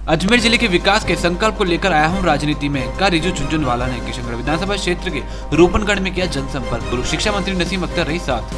अजमेर जिले के विकास के संकल्प को लेकर आया हूं राजनीति में, का रिजू झुंझुनवाला ने किशनगढ़ विधानसभा क्षेत्र के रूपनगढ़ में किया जनसंपर्क। पूर्व शिक्षा मंत्री नसीम अख्तर रही साथ।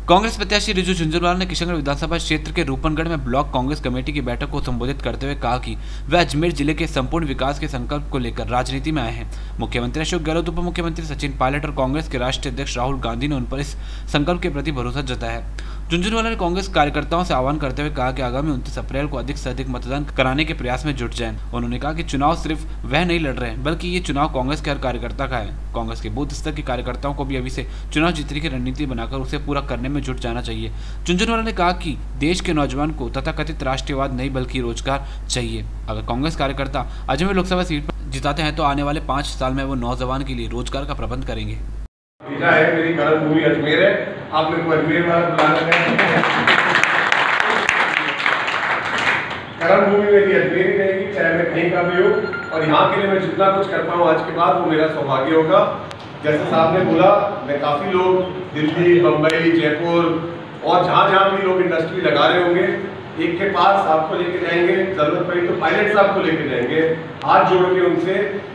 कांग्रेस प्रत्याशी रिजू झुंझुनवाला ने किशनगढ़ विधानसभा क्षेत्र के रूपनगढ़ में ब्लॉक कांग्रेस कमेटी की बैठक को संबोधित करते हुए कहा कि वह अजमेर जिले के संपूर्ण विकास के संकल्प को लेकर राजनीति में आए हैं। मुख्यमंत्री अशोक गहलोत, उप मुख्यमंत्री सचिन पायलट और कांग्रेस के राष्ट्रीय अध्यक्ष राहुल गांधी ने उन पर इस संकल्प के प्रति भरोसा जताया है। झुंझुनवाला ने कांग्रेस कार्यकर्ताओं से आह्वान करते हुए कहा कि आगामी 29 अप्रैल को अधिक से अधिक मतदान कराने के प्रयास में जुट जाएं। उन्होंने कहा कि चुनाव सिर्फ वह नहीं लड़ रहे हैं, बल्कि ये चुनाव कांग्रेस के हर कार्यकर्ता का है। कांग्रेस के बूथ स्तर के कार्यकर्ताओं को भी अभी से चुनाव जीतने की रणनीति बनाकर उसे पूरा करने में जुट जाना चाहिए। झुंझुनवाला ने कहा कि देश के नौजवान को तथाकथित राष्ट्रीयवाद नहीं बल्कि रोजगार चाहिए। अगर कांग्रेस कार्यकर्ता अजमेर लोकसभा सीट पर जिताते हैं तो आने वाले 5 साल में वो नौजवान के लिए रोजगार का प्रबंध करेंगे। है मेरी कर्म भूमि अजमेर है, आप मेरे को अजमेर वाला बुलाना है। कर्म भूमि मेरी अजमेर ही रहेगी, चाहे मैं कहीं का भी हो, और यहाँ के लिए मैं जितना कुछ कर पाऊँ आज के बाद वो मेरा सौभाग्य होगा। जैसे साहब ने बोला, मैं काफ़ी लोग दिल्ली, बम्बई, जयपुर और जहाँ भी लोग इंडस्ट्री लगा रहे होंगे, एक के पास आपको लेके जाएंगे, जरूरत पड़ी तो पायलट साहब को लेके जाएंगे, हाथ जोड़ के उनसे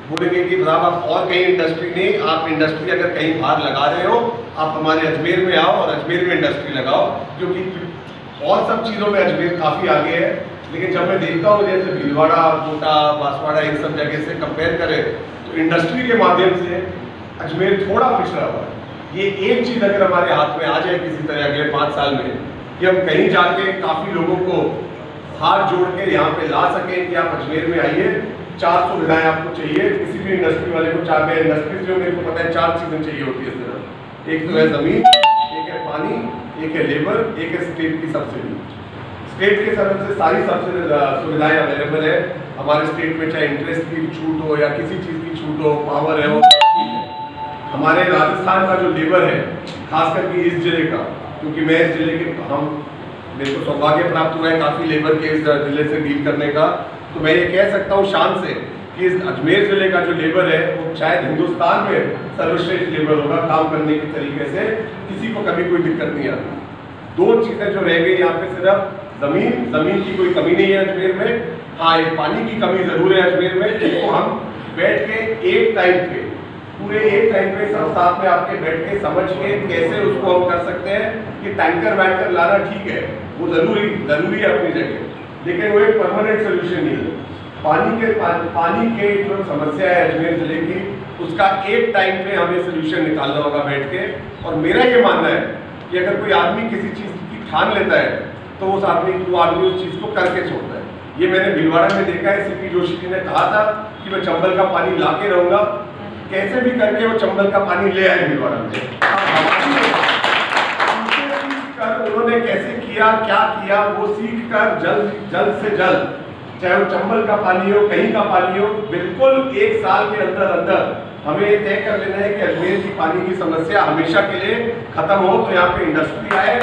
बोलेंगे कि साहब आप और कहीं इंडस्ट्री नहीं, आप इंडस्ट्री अगर कहीं बाहर लगा रहे हो, आप हमारे अजमेर में आओ और अजमेर में इंडस्ट्री लगाओ, क्योंकि और सब चीज़ों में अजमेर काफ़ी आगे है। लेकिन जब मैं देखता हूँ जैसे भीलवाड़ा, कोटा, बांसवाड़ा, इन सब जगह से कंपेयर करें तो इंडस्ट्री के माध्यम से अजमेर थोड़ा पिछड़ा हुआ है। ये एक चीज़ अगर हमारे हाथ में आ जाए किसी तरह अगले 5 साल में, कि हम कहीं जाके काफ़ी लोगों को हाथ जोड़ के यहाँ पे ला सकें कि आप अजमेर में आइए, 4 सुविधाएं आपको चाहिए। किसी भी इंडस्ट्री वाले को, चाहे इंडस्ट्री जो मेरे को पता है 4 चीज़ें चाहिए होती है सिर्फ। एक तो है ज़मीन, एक है पानी, एक है लेबर, एक है स्टेट की सब्सिडी। स्टेट के तरफ से सारी सुविधाएं अवेलेबल है हमारे स्टेट में, चाहे इंटरेस्ट की छूट हो या किसी चीज़ की छूट हो, पावर है वो। हमारे राजस्थान का जो लेबर है, खास करके इस जिले का, क्योंकि मैं इस जिले के मेरे को सौभाग्य प्राप्त हुआ है काफ़ी लेबर के इस जिले से डील करने का, तो मैं ये कह सकता हूँ शान से कि इस अजमेर जिले का जो लेबर है वो शायद हिंदुस्तान में सर्वश्रेष्ठ लेबर होगा। काम करने के तरीके से किसी को कभी कोई दिक्कत नहीं आती। 2 चीज़ें जो रह गई यहाँ पे, सिर्फ ज़मीन की कोई कमी नहीं है अजमेर में। हाँ, एक पानी की कमी ज़रूर है अजमेर में, जिसको हम बैठ के एक टाइम पे, पूरे एक टाइम पे सब साथ में आपके बैठ के समझ के कैसे उसको हम कर सकते हैं कि टैंकर वैंकर लाना ठीक है, वो ज़रूरी है अपनी जगह, लेकिन वो एक परमानेंट सोल्यूशन नहीं है। पानी के जो समस्या है अजमेर जिले की, उसका एक टाइम पे हमें सोल्यूशन निकालना होगा बैठ के। और मेरा ये मानना है कि अगर कोई आदमी किसी चीज़ की ठान लेता है तो वो आदमी उस चीज़ को करके छोड़ता है। ये मैंने भीलवाड़ा में देखा है। सीपी जोशी जी ने कहा था कि मैं चंबल का पानी ला के रहूँगा, कैसे भी करके वो चंबल का पानी ले आए भीलवाड़ा में। उन्होंने कैसे किया, क्या किया, वो सीख कर जल्द से जल्द, चाहे वो चंबल का पानी हो, कहीं का पानी हो, बिल्कुल 1 साल के अंदर हमें तय कर लेना है कि अजमेर की पानी की समस्या हमेशा के लिए खत्म हो, तो यहाँ पे इंडस्ट्री आए।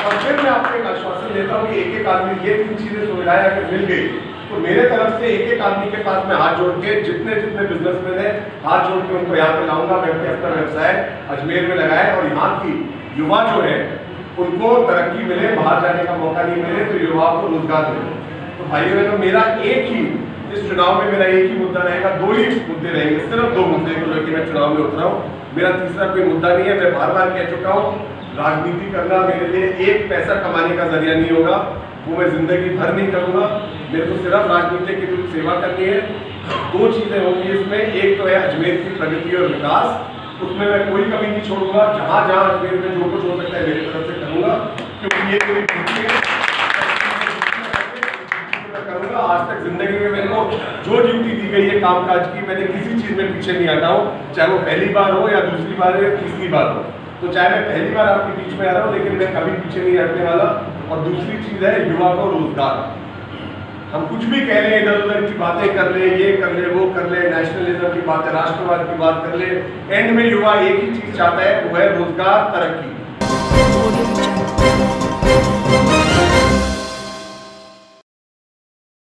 और फिर मैं आपको एक आश्वासन देता हूँ कि एक आदमी ये 3 चीजें सुविधाएं अगर मिल गई तो मेरे तरफ से एक आदमी के पास मैं हाथ जोड़ के, जितने बिजनेसमैन है, हाथ जोड़ के उनको यहाँ पे लाऊंगा। मैं अपना व्यवसाय अजमेर में लगाए और यहाँ की युवा जो है उनको तरक्की मिले, बाहर जाने का मौका नहीं मिले तो युवाओं को रोजगार मिले। तो भाइयों बहनों, मेरा इस चुनाव में मेरा एक ही मुद्दा रहेगा, 2 ही मुद्दे रहेंगे, सिर्फ 2 मुद्दे को लेकर मैं चुनाव में उतरा हूँ। मेरा तीसरा कोई मुद्दा नहीं है। मैं बार कह चुका हूँ, राजनीति करना मेरे लिए एक पैसा कमाने का जरिया नहीं होगा, वो मैं जिंदगी भर नहीं करूँगा। मेरे को सिर्फ राजनीति की जो सेवा करनी है। 2 चीज़ें होंगी इसमें, एक तो है अजमेर की प्रगति और विकास, उसमें मैं कोई कमी नहीं छोड़ूंगा। जहाँ अजमेर में जो कुछ हो सकता है मेरी तरफ से करूँगा, क्योंकि ये मेरी ड्यूटी है, करूँगा। आज तक जिंदगी में मेरे को जो ड्यूटी दी गई है कामकाज की, मैंने किसी चीज़ में पीछे नहीं हटा हूँ, चाहे वो पहली बार हो या दूसरी बार हो या तीसरी बार हो। तो चाहे मैं पहली बार आपके बीच में आ रहा हूँ, लेकिन मैं कभी पीछे नहीं हटने वाला। और दूसरी चीज़ है युवा को रोजगार। हम कुछ भी कह लें, इधर उधर की बातें कर ले, ये कर ले, वो कर ले, नेशनलिज्म की बात है, राष्ट्रवाद की बात कर ले, एंड में युवा एक ही चीज़ चाहता है, वो है रोजगार, तरक्की।